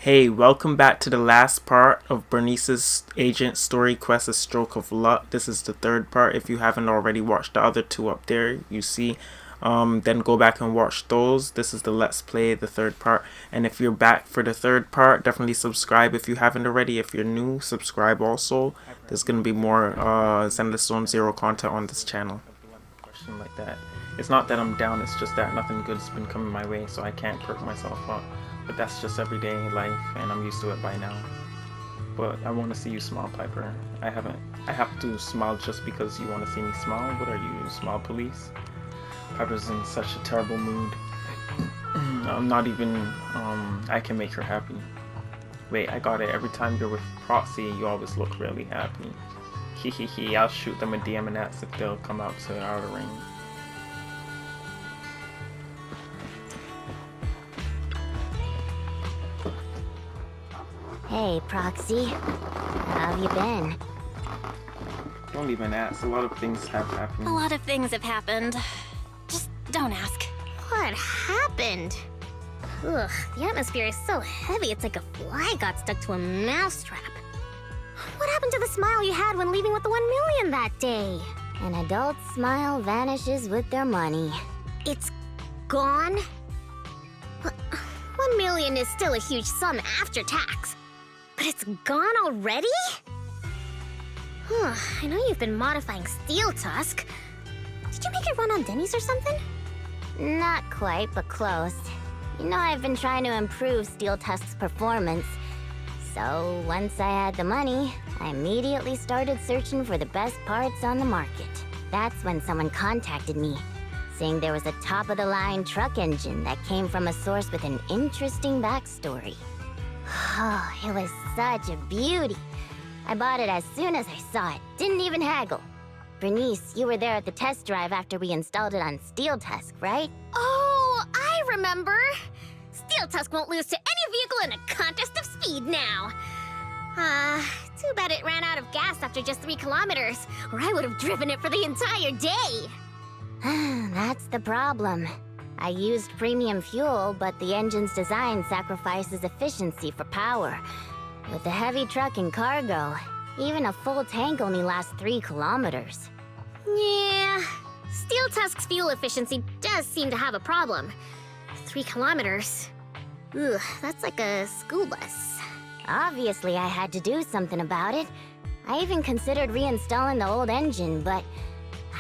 Hey, welcome back to the last part of Burnice's Agent Story Quest: A Stroke of Luck. This is the third part. If you haven't already watched the other two up there, you see. Then go back and watch those. This is the Let's Play, the third part. And if you're back for the third part, definitely subscribe if you haven't already. If you're new, subscribe also. There's going to be more Zenless Zone Zero content on this channel. Question like that. It's not that I'm down, it's just that nothing good's been coming my way, so I can't perk myself up. But that's just everyday life, and I'm used to it by now. But I want to see you smile, Piper. I have to smile just because you want to see me smile? What are you, smile police? Piper's in such a terrible mood. I'm not even, I can make her happy. Wait, I got it. Every time you're with Proxy, you always look really happy. Hehehe, I'll shoot them a DM and ask if they'll come out to our ring. Hey, Proxy. How have you been? Don't even ask. A lot of things have happened. A lot of things have happened. Just don't ask. What happened? Ugh, the atmosphere is so heavy it's like a fly got stuck to a mousetrap. What happened to the smile you had when leaving with the 1 million that day? An adult's smile vanishes with their money. It's gone? 1 million is still a huge sum after tax. But it's gone already? I know you've been modifying Steel Tusk. Did you make it run on Denny's or something? Not quite, but close. You know I've been trying to improve Steel Tusk's performance. So once I had the money, I immediately started searching for the best parts on the market. That's when someone contacted me, saying there was a top-of-the-line truck engine that came from a source with an interesting backstory. Oh, it was such a beauty. I bought it as soon as I saw it. Didn't even haggle. Burnice, you were there at the test drive after we installed it on Steel Tusk, right? Oh, I remember. Steel Tusk won't lose to any vehicle in a contest of speed now. Too bad it ran out of gas after just 3 kilometers, or I would have driven it for the entire day. That's the problem. I used premium fuel, but the engine's design sacrifices efficiency for power. With the heavy truck and cargo, even a full tank only lasts 3 kilometers. Yeah, Steel Tusk's fuel efficiency does seem to have a problem. 3 kilometers? Ugh, that's like a school bus. Obviously, I had to do something about it. I even considered reinstalling the old engine, but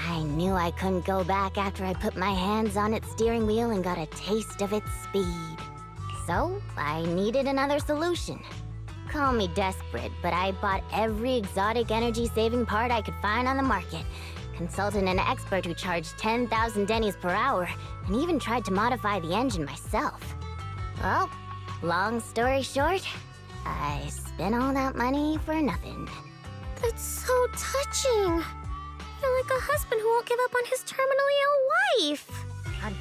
I knew I couldn't go back after I put my hands on its steering wheel and got a taste of its speed. So, I needed another solution. Call me desperate, but I bought every exotic energy-saving part I could find on the market, consulted an expert who charged 10,000 Denny's per hour, and even tried to modify the engine myself. Well, long story short, I spent all that money for nothing. That's so touching. You're like a husband who won't give up on his terminally ill wife.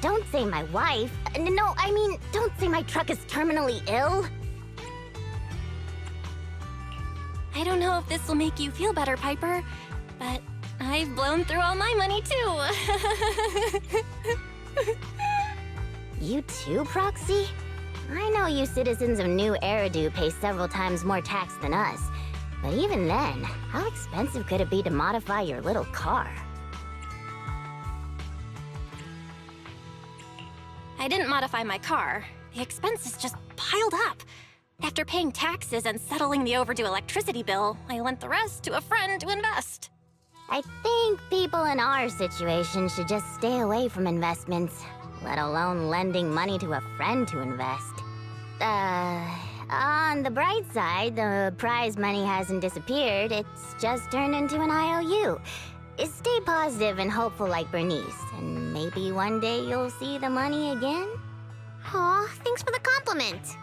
Don't say my wife. No, I mean, don't say my truck is terminally ill. I don't know if this will make you feel better, Piper, but I've blown through all my money too. You too, Proxy? I know you citizens of New Eridu pay several times more tax than us. But even then, how expensive could it be to modify your little car? I didn't modify my car. The expenses just piled up. After paying taxes and settling the overdue electricity bill, I lent the rest to a friend to invest. I think people in our situation should just stay away from investments, let alone lending money to a friend to invest. On the bright side, the prize money hasn't disappeared, it's just turned into an IOU. Stay positive and hopeful like Burnice, and maybe one day you'll see the money again? Aw, thanks for the compliment.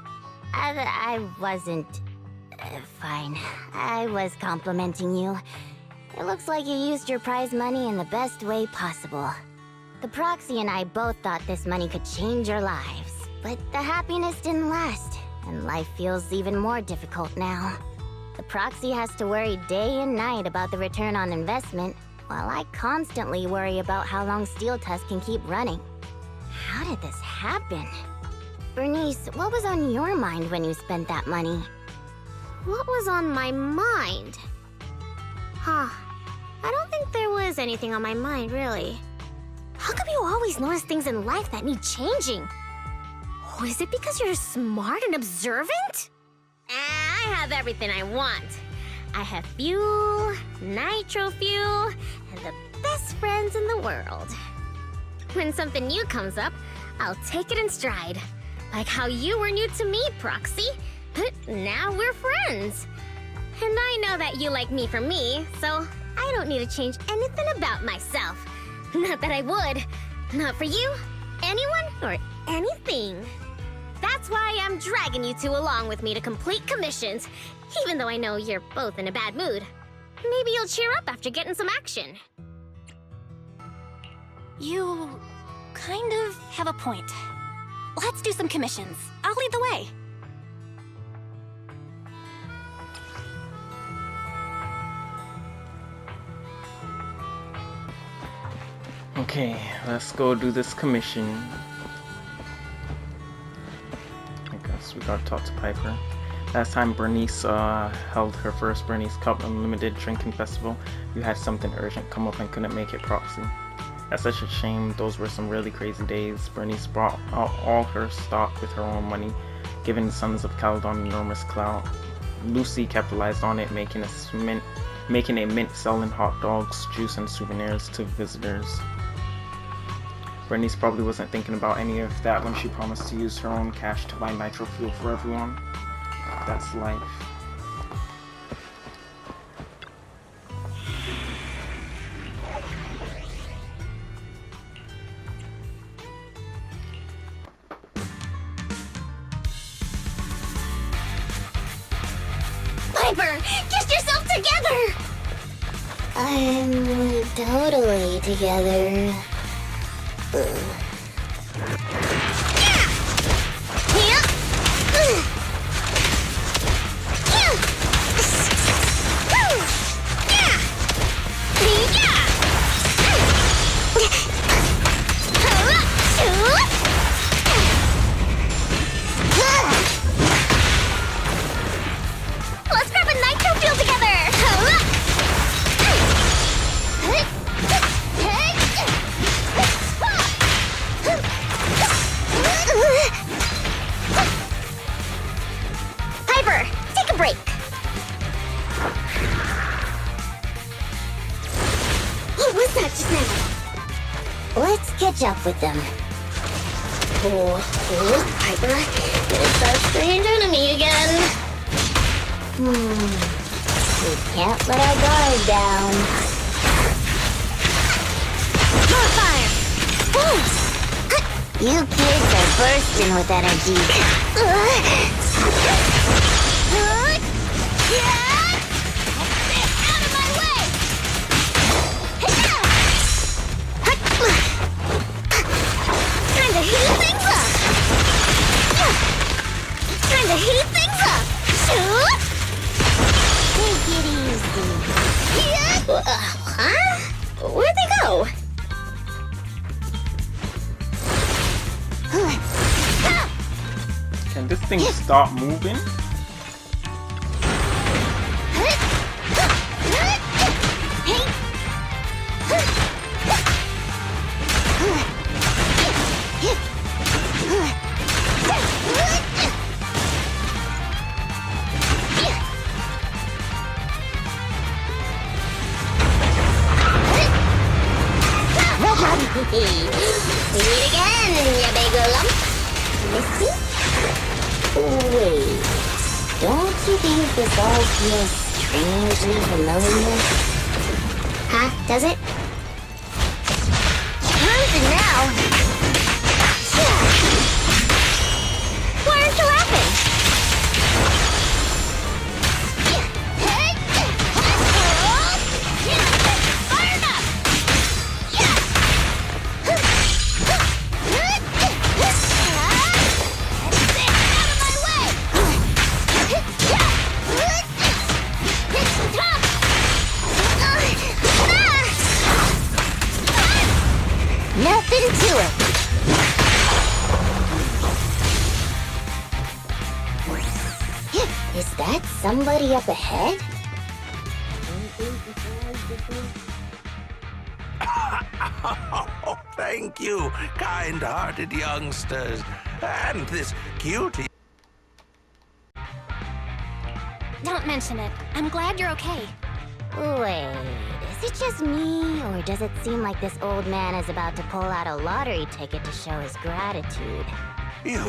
I wasn't... fine. I was complimenting you. It looks like you used your prize money in the best way possible. The Proxy and I both thought this money could change our lives, but the happiness didn't last. And life feels even more difficult now. The Proxy has to worry day and night about the return on investment, while I constantly worry about how long Steel Tusk can keep running. How did this happen? Burnice, what was on your mind when you spent that money? What was on my mind? Huh. I don't think there was anything on my mind, really. How come you always notice things in life that need changing? Oh, is it because you're smart and observant? I have everything I want. I have fuel, nitro fuel, and the best friends in the world. When something new comes up, I'll take it in stride. Like how you were new to me, Proxy. But now we're friends. And I know that you like me for me, so I don't need to change anything about myself. Not that I would. Not for you, anyone, or anything. That's why I'm dragging you two along with me to complete commissions, even though I know you're both in a bad mood. Maybe you'll cheer up after getting some action. You kind of have a point. Let's do some commissions. I'll lead the way. Okay, let's go do this commission. I guess we gotta talk to Piper. Last time Burnice held her first Burnice Cup Unlimited Drinking Festival, you had something urgent come up and couldn't make it, Proxy. That's such a shame. Those were some really crazy days. Burnice brought out all her stock with her own money, giving the Sons of Caledon enormous clout. Lucy capitalized on it, making a mint selling hot dogs, juice, and souvenirs to visitors. Burnice probably wasn't thinking about any of that when she promised to use her own cash to buy nitro fuel for everyone. That's life. Piper, get yourself together! I'm totally together. Let's grab a nitro fuel together! Piper, take a break. What was that just now? Let's catch up with them. Oh, Piper, it's a strange enemy again. We can't let our guard down. More fire! You kids are bursting with energy. Out of my way! Trying to heat things up! Trying to heat things up! Take it easy. Huh? Where'd they go? Can this thing stop moving? Meet again, you big lump. Misty? Wait. Don't you think this all feels strangely familiar? Huh? Does it? Time now. Why aren't you laughing? Fired up! Out of my way! Nothing to it. Is that somebody up ahead? Oh, thank you, kind-hearted youngsters. And this cutie. Don't mention it. I'm glad you're okay. Wait, is it just me, or does it seem like this old man is about to pull out a lottery ticket to show his gratitude? You?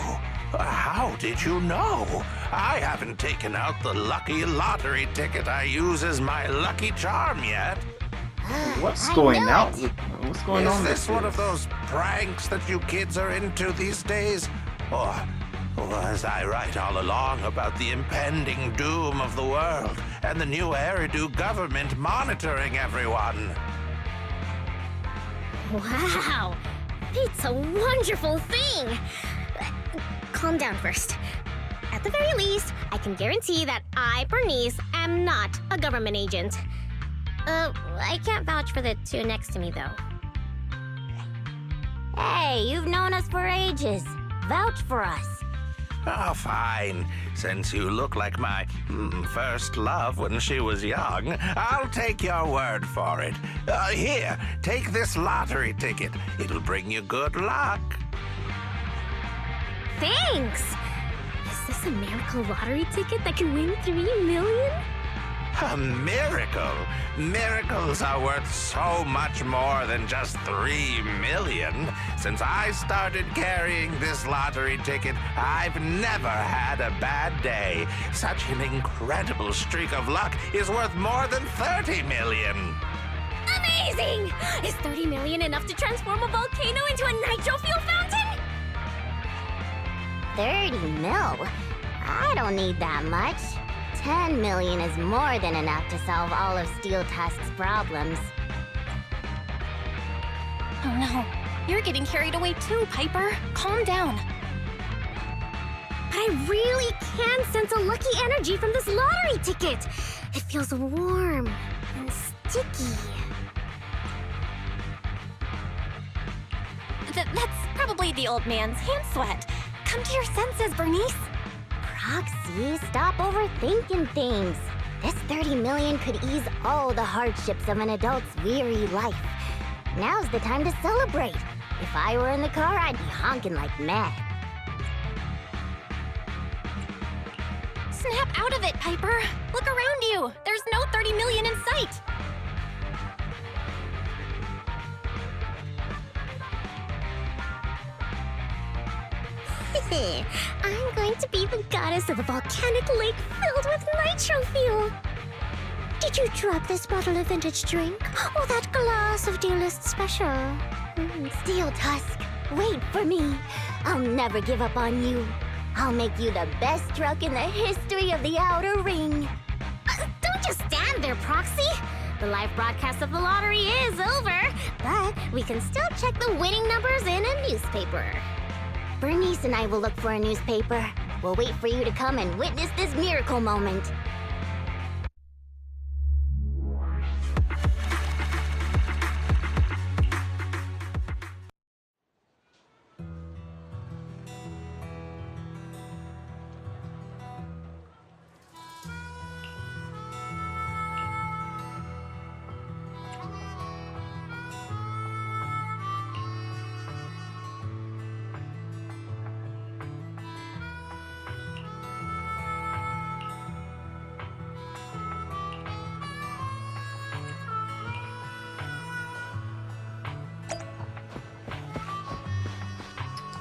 How did you know? I haven't taken out the lucky lottery ticket I use as my lucky charm yet. What's I going knew on? it. What's going on Is with this one of those pranks that you kids are into these days? Or was I right all along about the impending doom of the world and the new Eridu government monitoring everyone? Wow, it's a wonderful thing. Calm down first. At the very least, I can guarantee that I, Burnice, am not a government agent. I can't vouch for the two next to me, though. Hey, you've known us for ages. Vouch for us. Oh, fine. Since you look like my first love when she was young, I'll take your word for it. Here, take this lottery ticket. It'll bring you good luck. Thanks! Is this a miracle lottery ticket that can win 3 million? A miracle? Miracles are worth so much more than just 3 million. Since I started carrying this lottery ticket, I've never had a bad day. Such an incredible streak of luck is worth more than 30 million. Amazing! Is 30 million enough to transform a volcano into a nitro fuel fountain? 30 mil? I don't need that much. 10 million is more than enough to solve all of Steel Tusk's problems. Oh no, you're getting carried away too, Piper. Calm down. But I really can sense a lucky energy from this lottery ticket. It feels warm and sticky. That's probably the old man's hand sweat. Come to your senses, Burnice. Proxy, stop overthinking things. This 30 million could ease all the hardships of an adult's weary life. Now's the time to celebrate. If I were in the car, I'd be honking like mad. Snap out of it, Piper. Look around you. There's no 30 million in sight. I'm going to be the goddess of a volcanic lake filled with nitro fuel. Did you drop this bottle of vintage drink? Or that glass of D-list special? Steel Tusk, wait for me. I'll never give up on you. I'll make you the best truck in the history of the Outer Ring. Don't just stand there, Proxy. The live broadcast of the lottery is over, but we can still check the winning numbers in a newspaper. Burnice and I will look for a newspaper. We'll wait for you to come and witness this miracle moment.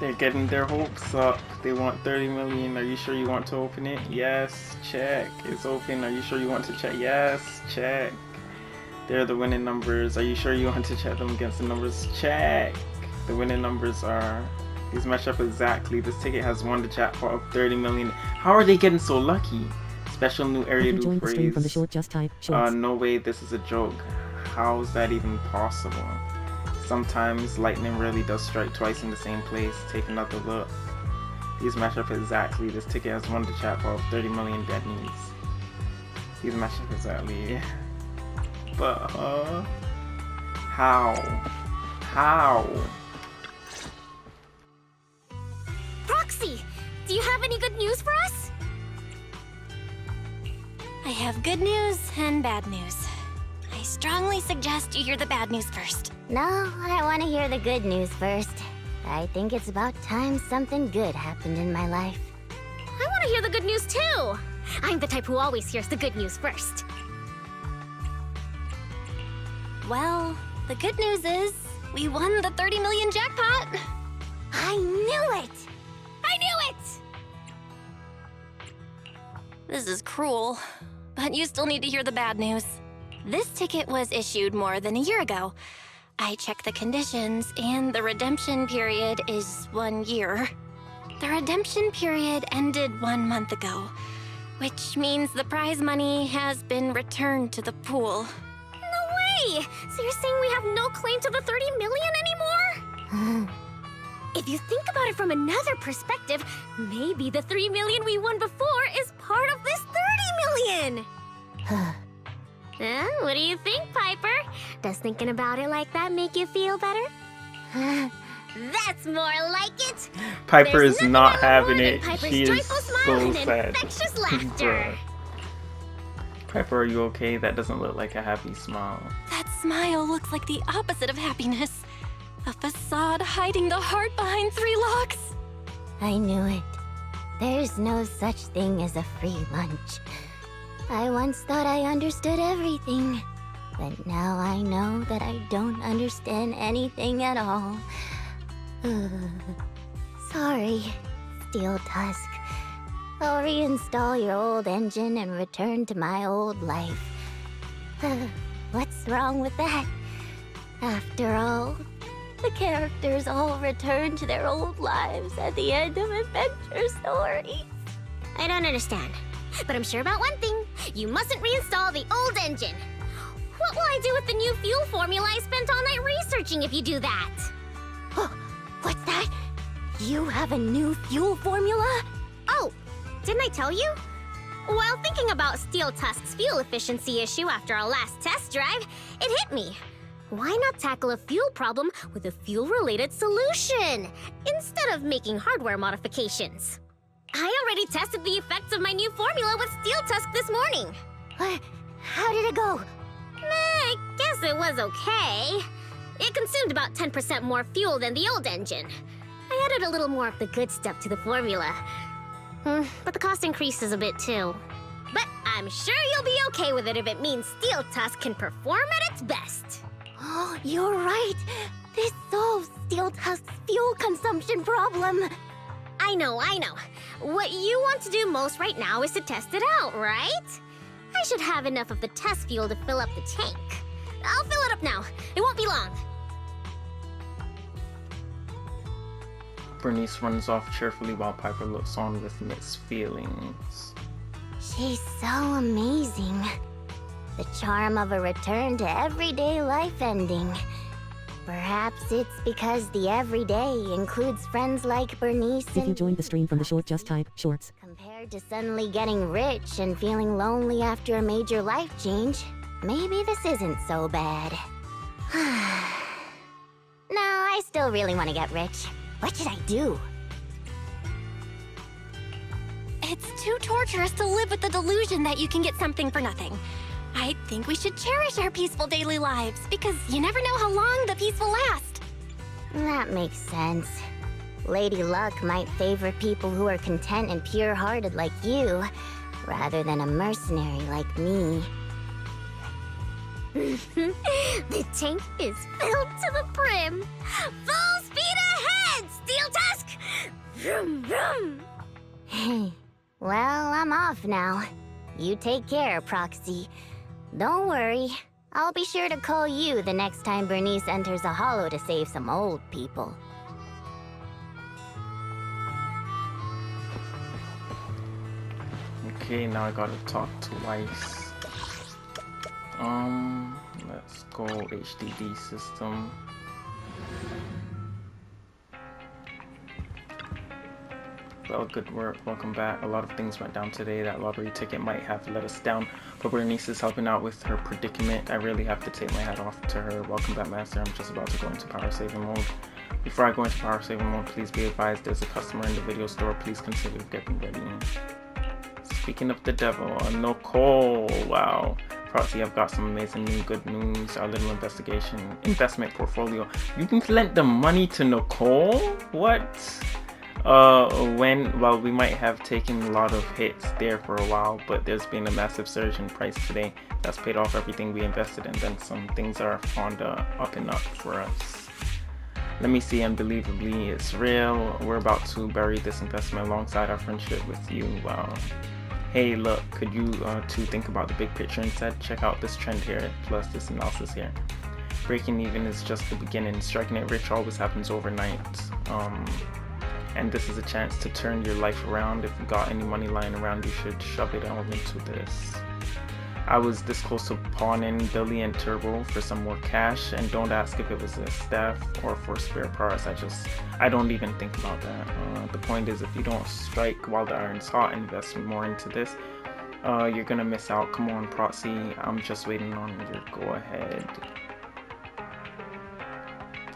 They're getting their hopes up. They want 30 million. Are you sure you want to open it? Yes. Check. It's open. Are you sure you want to check? Yes. Check. They're the winning numbers. Are you sure you want to check them against the numbers? Check. The winning numbers are... These match up exactly. This ticket has won the jackpot of 30 million. How are they getting so lucky? Special new area to phrase. From the short, just type shorts. No way, this is a joke. How is that even possible? Sometimes lightning really does strike twice in the same place. Take another look. These match up exactly. This ticket has won the jackpot of 30 million Burnice. These match up exactly. But how? How? Proxy, do you have any good news for us? I have good news and bad news. I strongly suggest you hear the bad news first. No, I want to hear the good news first. I think it's about time something good happened in my life. I want to hear the good news too. I'm the type who always hears the good news first. Well, the good news is we won the 30 million jackpot. I knew it! I knew it! This is cruel, but you still need to hear the bad news. This ticket was issued more than a year ago. I checked the conditions, and the redemption period is 1 year. The redemption period ended 1 month ago, which means the prize money has been returned to the pool. No way! So you're saying we have no claim to the 30 million anymore? If you think about it from another perspective, maybe the 3 million we won before is part of this 30 million! What do you think, Piper? Does thinking about it like that make you feel better? That's more like it! Piper There's is nothing not I want having more than it. Piper's She is joyful smile so and sad. infectious laughter. Bruh. Piper, are you okay? That doesn't look like a happy smile. That smile looks like the opposite of happiness. A facade hiding the heart behind 3 locks. I knew it. There's no such thing as a free lunch. I once thought I understood everything, but now I know that I don't understand anything at all. Sorry, Steel Tusk. I'll reinstall your old engine and return to my old life. What's wrong with that? After all, the characters all return to their old lives at the end of adventure stories. I don't understand, but I'm sure about one thing. You mustn't reinstall the old engine. What will I do with the new fuel formula I spent all night researching if you do that? What's that? You have a new fuel formula? Oh, didn't I tell you? While thinking about Steel Tusk's fuel efficiency issue after our last test drive, it hit me. Why not tackle a fuel problem with a fuel-related solution, instead of making hardware modifications? I already tested the effects of my new formula with Steel Tusk this morning. How did it go? I guess it was okay. It consumed about 10% more fuel than the old engine. I added a little more of the good stuff to the formula. But the cost increases a bit too. But I'm sure you'll be okay with it if it means Steel Tusk can perform at its best. Oh, you're right. This solves Steel Tusk's fuel consumption problem. I know. What you want to do most right now is to test it out, right? I should have enough of the test fuel to fill up the tank. I'll fill it up now. It won't be long. Burnice runs off cheerfully while Piper looks on with mixed feelings. She's so amazing. The charm of a return to everyday life ending. Perhaps it's because the everyday includes friends like Burnice If you and... joined the stream from the short, just type shorts. Compared to suddenly getting rich and feeling lonely after a major life change, maybe this isn't so bad. No, I still really want to get rich. What should I do? It's too torturous to live with the delusion that you can get something for nothing. I think we should cherish our peaceful daily lives, because you never know how long the peace will last. That makes sense. Lady Luck might favor people who are content and pure-hearted like you, rather than a mercenary like me. The tank is filled to the brim. Full speed ahead, Steel Tusk! Vroom, vroom. Well, I'm off now. You take care, Proxy. Don't worry. I'll be sure to call you the next time Burnice enters a hollow to save some old people. Okay, now I gotta talk twice. Let's go HDD system. Well, good work. Welcome back. A lot of things went down today. That lottery ticket might have let us down, but Burnice is helping out with her predicament. I really have to take my hat off to her. Welcome back, Master. I'm just about to go into power saving mode. Before I go into power saving mode, please be advised there's a customer in the video store. Please consider getting ready. speaking of the devil, Nicole, wow. Proxy, I've got some amazing new good news. Our little investment portfolio. You can lend the money to Nicole? What? Well, we might have taken a lot of hits there for a while, but there's been a massive surge in price today that's paid off everything we invested in. Then some things are on the up and up for us. Let me see, unbelievably, it's real. We're about to bury this investment alongside our friendship with you. Wow. Hey, look, could you two think about the big picture instead? Check out this trend here, plus this analysis here. Breaking even is just the beginning. Striking it rich always happens overnight. And this is a chance to turn your life around. If you got any money lying around, you should shove it all into this. I was this close to pawning Billy and Turbo for some more cash, and don't ask if it was a staff or for spare parts. I don't even think about that. The point is, if you don't strike while the iron's hot and invest more into this, you're gonna miss out. Come on, Proxy, I'm just waiting on your go ahead.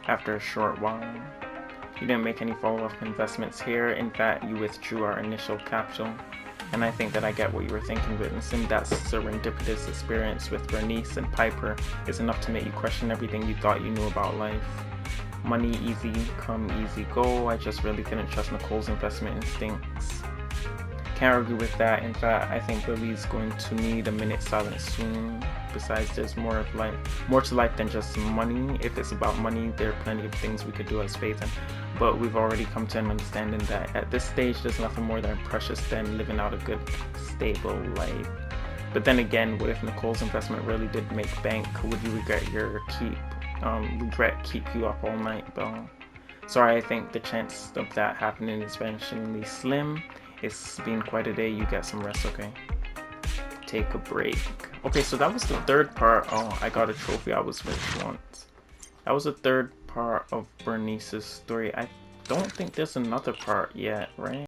After a short while. You didn't make any follow-up investments here. In fact, you withdrew our initial capital. And I think that I get what you were thinking, witnessing that serendipitous experience with Burnice and Piper is enough to make you question everything you thought you knew about life. Money easy come, easy go. I just really couldn't trust Nicole's investment instincts. Can't argue with that. In fact, I think Billy's going to need a minute silence soon. Besides, there's more to life than just money. If it's about money, there are plenty of things we could do as faith in. But we've already come to an understanding that at this stage, there's nothing more than precious than living out a good, stable life. But then again, what if Nicole's investment really did make bank? Would you regret keep you up all night, Belle? Sorry, I think the chance of that happening is vanishingly slim. It's been quite a day. You get some rest, okay? Take a break. Okay, so that was the third part. Oh, I got a trophy. I was rich once. That was the third part of Burnice's story. I don't think there's another part yet, right?